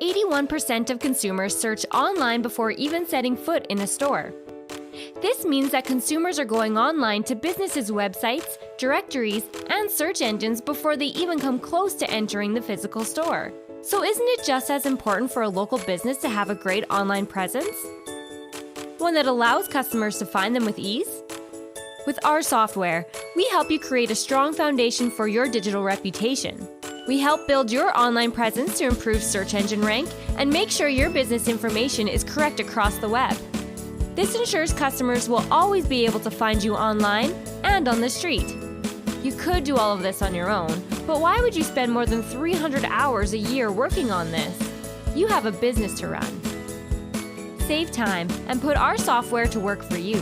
81% of consumers search online before even setting foot in a store. This means that consumers are going online to businesses' websites, directories, and search engines before they even come close to entering the physical store. So isn't it just as important for a local business to have a great online presence? One that allows customers to find them with ease? With our software, we help you create a strong foundation for your digital reputation. We help build your online presence to improve search engine rank and make sure your business information is correct across the web. This ensures customers will always be able to find you online and on the street. You could do all of this on your own, but why would you spend more than 300 hours a year working on this? You have a business to run. Save time and put our software to work for you.